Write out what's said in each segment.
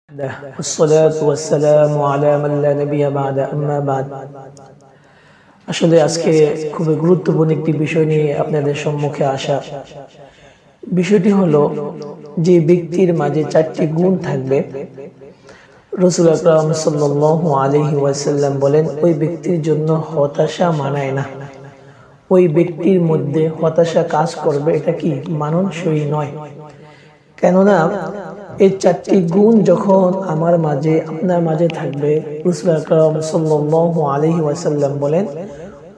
والصلاة والسلام على من لا نبي بعد أما بعد আসলে আজকে খুব গুরুত্বপূর্ণ একটি বিষয় নিয়ে আপনাদের সম্মুখে আসা। বিষয়টি হলো যে ব্যক্তির মাঝে চারটি গুণ থাকবে, রাসূল আকরাম সাল্লাল্লাহু আলাইহি ওয়াসাল্লাম বলেন ওই ব্যক্তির জন্য হতাশা মানায় না। ওই ব্যক্তির মধ্যে হতাশা কাজ করবে, এটা কি মানানসই নয়। কেননা এই চারটি গুণ যখন আমার মাঝে আপনার মাঝে থাকবে, রাসূল আকরাম সাল্লাল্লাহু আলাইহি ওয়াসাল্লাম বলেন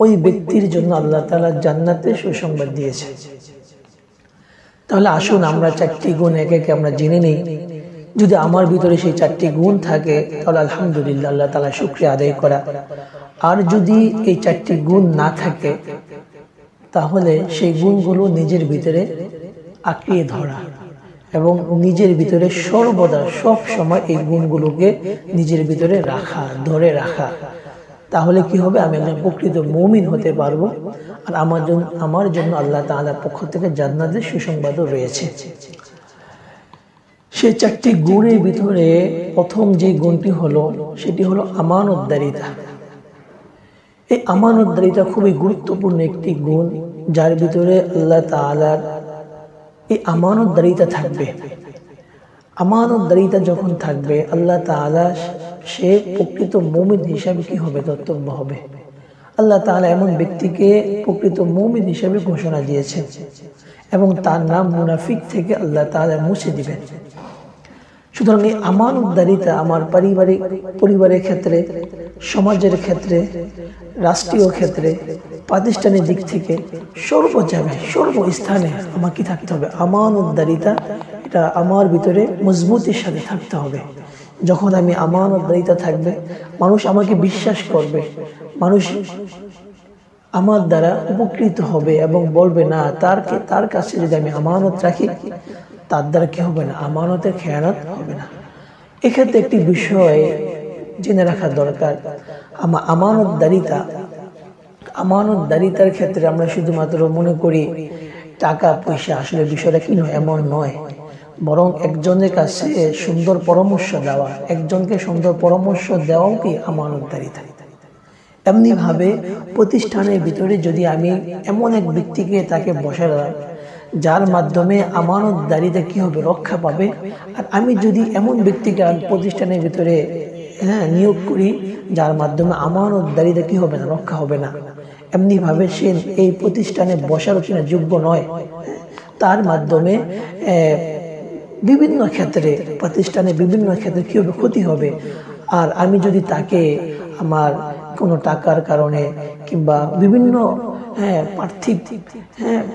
ওই ব্যক্তির জন্য আল্লাহ তাআলা জান্নাতে সুসংবাদ দিয়েছে। তাহলে আসুন আমরা চারটি গুণ একে একে আমরা জেনে নেই। যদি আমার ভিতরে সেই চারটি গুণ থাকে তাহলে আলহামদুলিল্লাহ, আল্লাহ তাআলা শুকরিয়া আদায় করা। আর যদি এই চারটি গুণ না থাকে তাহলে সেই গুণগুলো নিজের ভিতরে আঁকড়িয়ে ধরা এবং নিজের ভিতরে সর্বদা সব সময় এই গুণগুলোকে নিজের ভিতরে রাখা, ধরে রাখা। তাহলে কি হবে, আমি একজন প্রকৃত মুমিন হতে পারবো। আর আমার জন্য আল্লাহ তাআলার পক্ষ থেকে জান্নাতের সুসংবাদও রয়েছে। সেই চারটি গুণের ভিতরে প্রথম যে গুণটি হলো সেটি হলো আমানতদারিতা। এই আমানতদারিতা খুবই গুরুত্বপূর্ণ একটি গুণ, যার ভিতরে আল্লাহ তাআলার এই আমানতদারিতা থাকবে। আমানতদারিতা যখন থাকবে, আল্লাহ তাআলা সে প্রকৃত মুমিন হিসাবে কি হবে, কর্তব্য হবে। আল্লাহ তাআলা এমন ব্যক্তিকে প্রকৃত মুমিন হিসাবে ঘোষণা দিয়েছেন এবং তার নাম মুনাফিক থেকে আল্লাহ তাআলা মুছে দিবেন। সুতরাং এই আমানতদারিতা আমার পরিবারের ক্ষেত্রে, সমাজের ক্ষেত্রে, রাষ্ট্রীয় ক্ষেত্রে, প্রাতিষ্ঠানিক দিক থেকে সর্বজায়গায় সর্বস্থানে আমাকে থাকতে হবে। আমানতদারিতা এটা আমার ভিতরে মজবুতির সাথে থাকতে হবে। যখন আমি আমানতদারিতা থাকবে, মানুষ আমাকে বিশ্বাস করবে, মানুষ আমার দ্বারা উপকৃত হবে এবং বলবে না তার কাছে যদি আমি আমানত রাখি তার দ্বারা কি হবে না, আমানতের খেয়ানত হবে না। এক্ষেত্রে একটি বিষয় জেনে রাখা দরকার, আমানতদারিতার ক্ষেত্রে আমরা শুধুমাত্র মনে করি টাকা পয়সা, আসলে বিষয়টা কি নয়, এমন নয়। বরং একজনের কাছে সুন্দর পরামর্শ দেওয়া, একজনকে সুন্দর পরামর্শ দেওয়াও কি আমানতদারিতা। এমনি ভাবে প্রতিষ্ঠানের ভিতরে যদি আমি এমন এক ব্যক্তিকে তাকে বসালাম যার মাধ্যমে আমানতদারিতা কি হবে, রক্ষা পাবে। আর আমি যদি এমন ব্যক্তিকে প্রতিষ্ঠানের ভিতরে নিয়োগ করি যার মাধ্যমে আমানতদারিতা কি হবে না, রক্ষা হবে না, এমনি ভাবে সে এই প্রতিষ্ঠানে বসারও কিনা যোগ্য নয়। তার মাধ্যমে বিভিন্ন ক্ষেত্রে প্রতিষ্ঠানে বিভিন্ন ক্ষেত্রে কি হবে, ক্ষতি হবে। আর আমি যদি তাকে আমার কোনো টাকার কারণে কিংবা বিভিন্ন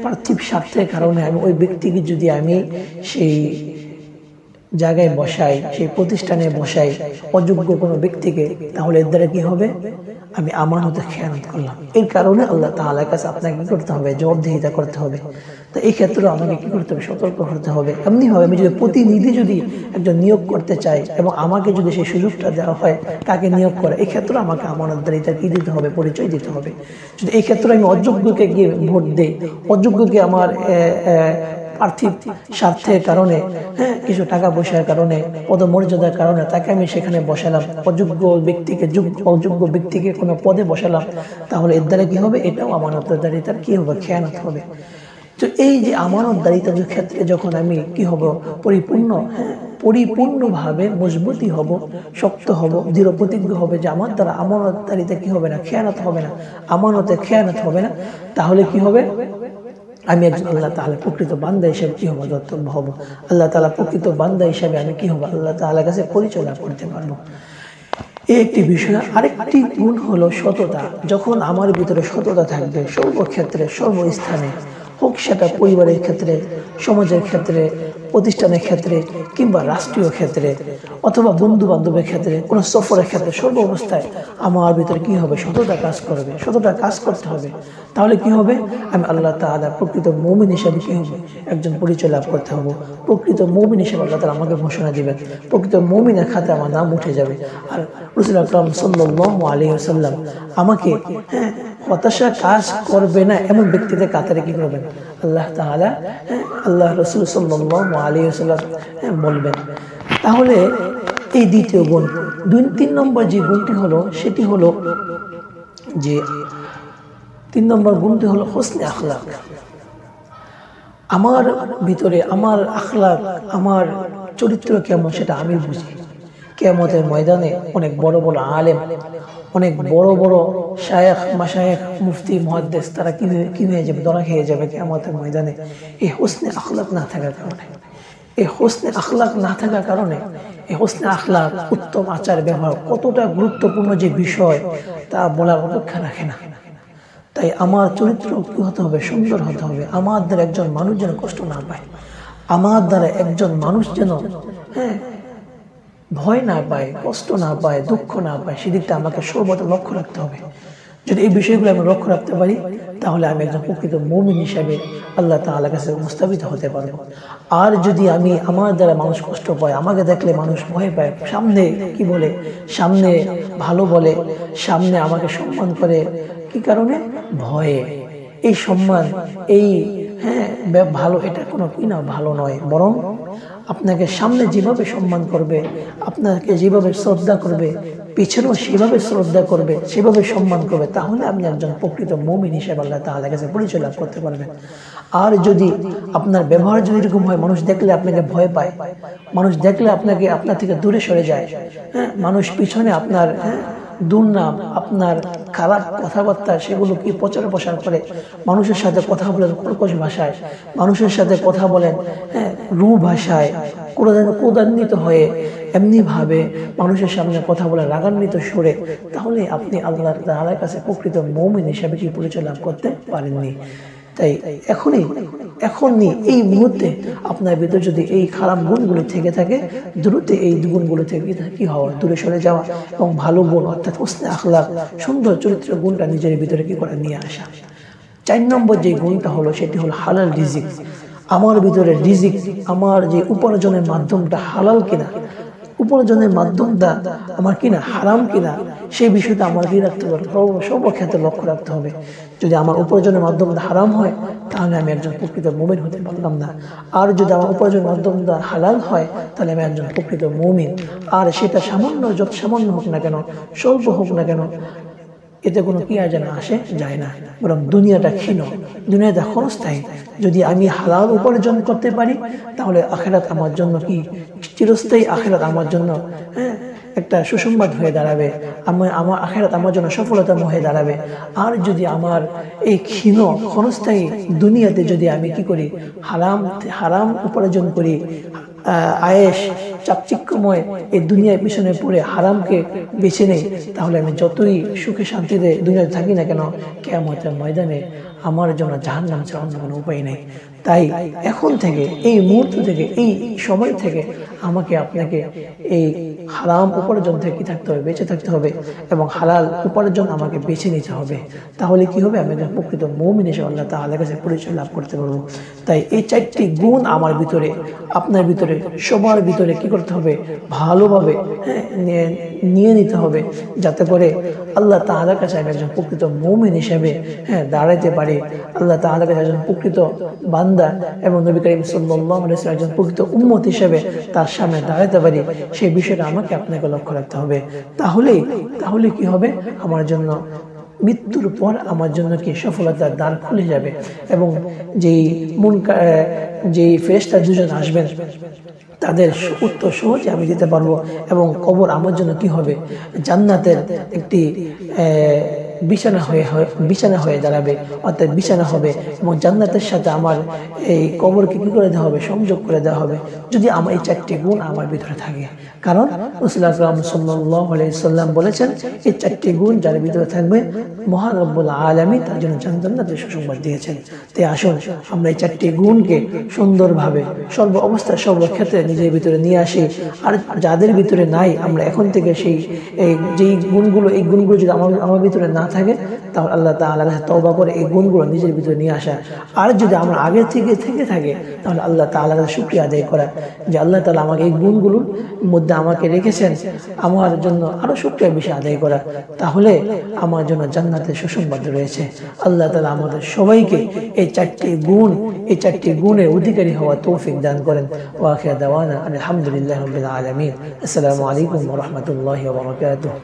পার্থিব স্বার্থের কারণে আমি ওই ব্যক্তিকে যদি আমি সেই জায়গায় বসাই, সেই প্রতিষ্ঠানে বসাই অযোগ্য কোনো ব্যক্তিকে, তাহলে এর দ্বারা কি হবে, আমি আমানতের খেয়ানত করলাম। এর কারণে আল্লাহ তাআলার কাছে আপনাকে কি করতে হবে, জবাবদিহিতা করতে হবে। তো এই ক্ষেত্রে আমাকে কি করতে হবে, সতর্ক হতে হবে। এমনিভাবে আমি যদি প্রতিনিধি যদি একজন নিয়োগ করতে চাই এবং আমাকে যদি সেই সুযোগটা দেওয়া হয় তাকে নিয়োগ করে, এই ক্ষেত্রে আমাকে আমানতদারিতা কি দিতে হবে, পরিচয় দিতে হবে। যদি এই ক্ষেত্রে আমি অযোগ্যকে গিয়ে ভোট দিই, অযোগ্যকে আমার পার্থিব স্বার্থের কারণে, কিছু টাকা পয়সার কারণে, পদমর্যাদার কারণে তাকে আমি সেখানে বসালাম, অযোগ্য ব্যক্তিকে কোনো পদে বসালাম, তাহলে এর দ্বারা কি হবে, এটাও আমানতদারিতার কি হবে, খেয়ানত হবে। তো এই যে আমানতদারিতার ক্ষেত্রে যখন আমি কি হব, পরিপূর্ণভাবে মজবুতি হব, শক্ত হব, দৃঢ় প্রতিজ্ঞ হবে যে আমার দ্বারা আমানতদারিতা কি হবে না, খেয়ানত হবে না, আমানতের খেয়ানত হবে না, তাহলে কি হবে, আমি একজন আল্লাহ তাআলা প্রকৃত বান্দা হিসেবে কি হবো, কর্তব্য হব। আল্লাহ তাআলা প্রকৃত বান্দা হিসেবে আমি কি হবো, আল্লাহ তাআলার কাছে পরিচয় লাভ করতে পারবো। এই একটি বিষয়। আরেকটি গুণ হলো সততা। যখন আমার ভিতরে সততা থাকবে সর্বক্ষেত্রে সর্বস্থানে, হোক সেটা পরিবারের ক্ষেত্রে, সমাজের ক্ষেত্রে, প্রতিষ্ঠানের ক্ষেত্রে কিংবা রাষ্ট্রীয় ক্ষেত্রে অথবা বন্ধু বান্ধবের ক্ষেত্রে, কোনো সফরের ক্ষেত্রে, সর্ব অবস্থায় আমার ভিতরে কি হবে, সততা কাজ করবে, সততা কাজ করতে হবে। তাহলে কি হবে, আমি আল্লাহ তাআলা প্রকৃত মুমিন হিসেবে কি হবে, একজন পরিচয় লাভ করতে হবে। প্রকৃত মুমিন হিসেবে আল্লাহ তাআলা আমাকে ঘোষণা দিবেন, প্রকৃত মুমিনের খাতে আমার নাম উঠে যাবে। আর রাসূল আকরাম সাল্লাল্লাহু আলাইহি ওয়াসাল্লাম আমাকে হতাশা কাজ করবে না এমন ব্যক্তিদের কাতারে কি করবেন, আল্লাহ তাআলা আল্লাহ রাসূল সাল্লাল্লাহু আলাইহি ওয়াসাল্লাম বলবেন। তাহলে এই দ্বিতীয় গুণ। 3 নম্বর যে গুণটি হলো সেটি হলো যে 3 নম্বর গুণটি হলো হোসনে আখলাক। আমার ভিতরে আমার আখলাক, আমার চরিত্র কেমন সেটা আমি বুঝি। কিয়ামতের ময়দানে অনেক বড় বড় আলেম, অনেক বড় বড় শায়েখ, মাশায়েখ, মুফতি, মুহাদ্দিস তারা কি হয়ে যাবে, ধরা খেয়ে যাবে কিয়ামতের ময়দানে এই হোসনে আখলাক না থাকার কারণে। এই হোসনে আখলাক না থাকার কারণে, এই হোসনে আখলাক, উত্তম আচার ব্যবহার কতটা গুরুত্বপূর্ণ যে বিষয় তা বলার অপেক্ষা রাখে না। তাই আমার চরিত্র কি হতে হবে, সুন্দর হতে হবে। আমার দ্বারা একজন মানুষ যেন কষ্ট না পায়, আমার দ্বারা একজন মানুষ যেন ভয় না পায়, কষ্ট না পায়, দুঃখ না পায়, সেদিকটা আমাকে সর্বদা লক্ষ্য রাখতে হবে। যদি এই বিষয়গুলো আমি লক্ষ্য রাখতে পারি তাহলে আমি একজন প্রকৃত মুমিন হিসাবে আল্লাহ তাআলার কাছে উপস্থাপিত হতে পারবো। আর যদি আমি আমার দ্বারা মানুষ কষ্ট পায়, আমাকে দেখলে মানুষ ভয় পায়, সামনে কি বলে, সামনে ভালো বলে, সামনে আমাকে সম্মান করে, কি কারণে? ভয়ে। এই সম্মান, এই ভালো, এটা কোনো কি না ভালো নয়, বরং আপনাকে সামনে যেভাবে সম্মান করবে, আপনাকে যেভাবে শ্রদ্ধা করবে, পিছনেও সেভাবে শ্রদ্ধা করবে, সেভাবে সম্মান করবে, তাহলে আপনি একজন প্রকৃত মুমিন হিসেবে আল্লাহ তাআলার কাছে পরিচয় লাভ করতে পারবেন। আর যদি আপনার ব্যবহার যদি এরকম হয়, মানুষ দেখলে আপনাকে ভয় পায়, মানুষ দেখলে আপনার থেকে দূরে সরে যায়, মানুষ পিছনে আপনার দুর্নাম, আপনার খারাপ কথাবার্তা সেগুলো কি প্রচার প্রসার করে, মানুষের সাথে কথা বলেন কর্কশ ভাষায়, মানুষের সাথে কথা বলেন রূঢ় ভাষায়, ক্রোধান্বিত হয়ে, এমনি ভাবে মানুষের সামনে কথা বলে রাগান্বিত সুরে, তাহলে আপনি আল্লাহ তাআলার কাছে প্রকৃত মুমিন হিসেবে কি পরিচয় লাভ করতে পারেননি। তাই এখনই এই মুহূর্তে আপনার ভিতরে যদি এই খারাপ গুণগুলো থেকে থাকে, দ্রুত এই গুণগুলো থেকে কি হওয়া, দূরে সরে যাওয়া এবং ভালো গুণ অর্থাৎ হোসনে আখলাক, সুন্দর চরিত্র গুণটা নিজের ভিতরে কি করে নিয়ে আসা। 4 নম্বর যে গুণটা হলো সেটি হলো হালাল রিজিক। আমার ভিতরে রিজিক, আমার যে উপার্জনের মাধ্যমটা হালাল কিনা, উপার্জনের মাধ্যমটা আমার কিনা হারাম কিনা, সেই বিষয়টা আমার কি রাখতে হবে, সর্বক্ষেত্রে লক্ষ্য রাখতে হবে। যদি আমার উপার্জনের মাধ্যমটা হারাম হয় তাহলে আমি একজন প্রকৃত মুমিন হতে পারলাম না। আর যদি আমার উপার্জনের মাধ্যমটা হালাল হয় তাহলে আমি একজন প্রকৃত মুমিন। আর সেটা যত সামান্য হোক না কেন, স্বল্প হোক না কেন, এতে কোনো কি যেন আসে যায় না, বরং দুনিয়াটা ক্ষীণ, দুনিয়াটা ক্ষণস্থায়ী। যদি আমি হালাল উপার্জন করতে পারি তাহলে আখিরাত আমার জন্য কি চিরস্থায়ী, আখিরাত আমার জন্য একটা সুসংবাদ হয়ে দাঁড়াবে, আমার আখিরাত আমার জন্য সফলতা হয়ে দাঁড়াবে। আর যদি আমার এই ক্ষীণ ক্ষণস্থায়ী দুনিয়াতে যদি আমি কি করি, হারাম উপার্জন করি, আয়েশ চাকচিক্যময় এই দুনিয়ার পিছনে পড়ে হারামকে বেছে নেই, তাহলে আমি যতই সুখে শান্তিতে দুনিয়াতে থাকি না কেন, কিয়ামতের ময়দানে আমার জন্য জাহান্নাম ছাড়া অন্য কোনো উপায় নেই। তাই এখন থেকে, এই মুহূর্ত থেকে, এই সময় থেকে আমাকে আপনাকে এই হারাম উপার্জন থেকে কি থাকতে হবে, বেঁচে থাকতে হবে এবং হালাল উপার্জন আমাকে বেছে নিতে হবে। তাহলে কি হবে, আমি একজন প্রকৃত মুমিন হিসেবে আল্লাহ তাআলার কাছে পরিচয় লাভ করতে পারবো। তাই এই 4টি গুণ আমার ভিতরে, আপনার ভিতরে, সবার ভিতরে কি করতে হবে, ভালোভাবে নিয়ে নিতে হবে, যাতে করে আল্লাহ তাআলার কাছে আমি একজন প্রকৃত মুমিন হিসেবে দাঁড়াইতে পারি, আল্লাহ তাআলার কাছে একজন প্রকৃত বান্দা এবং নবী করিম সাল্লাল্লাহু আলাইহি ওয়াসাল্লাম একজন প্রকৃত উম্মত হিসেবে তার সামনে দাঁড়াতে পারি, সেই বিষয়টা আমাকে আপনাকে লক্ষ্য রাখতে হবে। তাহলে কি হবে, আমার জন্য মৃত্যুর পর আমার জন্য কি সফলতার দ্বার খুলে যাবে এবং যেই ফেরেশতা দুজন আসবেন তাদের উত্তর সহজে আমি দিতে পারবো এবং কবর আমার জন্য কি হবে, জান্নাতের একটি বিছানা হয়ে দাঁড়াবে, অর্থাৎ বিছানা হবে এবং জান্নাতের সাথে আমার এই কবরকে কি করে দেওয়া হবে, সংযোগ করে দেওয়া হবে, যদি আমার এই 4টি গুণ আমার ভিতরে থাকে। কারণ রাসূল আকরাম সাল্লাল্লাহু আলাইহি সাল্লাম বলেছেন, এই 4টি গুণ যার ভিতরে থাকবে মহান রব্বুল আলামিন তার জন্য জান্নাতের সুসংবাদ দিয়েছেন। তাই আসুন আমরা এই 4টি গুণকে সুন্দরভাবে সর্ব অবস্থায় সর্বক্ষেত্রে নিজের ভিতরে নিয়ে আসি। আর যাদের ভিতরে নাই, আমরা এখন থেকে এই গুণগুলো যদি আমার ভিতরে না থাকে তাহলে আল্লাহ তাআলার কাছে তওবা করে এই গুণগুলো নিজের ভিতরে নিয়ে আসা। আর যদি আমরা আগে থেকে থাকে তাহলে আল্লাহ তাআলার কাছে শুকরিয়া আদায় করা যে আল্লাহ তাআলা আমাকে এই গুণগুলোর মধ্যে আমাকে রেখেছেন, আমার জন্য আরো শুকরিয়া বেশি আদায় করা, তাহলে আমার জন্য জান্নাতের সুসংবাদ রয়েছে। আল্লাহ তাআলা আমাদের সবাইকে এই চারটি গুণের অধিকারী হওয়া তৌফিক দান করেন। ওয়া আখিরু দাওয়ানা আলহামদুলিল্লাহি রাব্বিল আলামিন। আসসালামু আলাইকুম ওয়া রাহমাতুল্লাহি ওয়া বারাকাতুহু।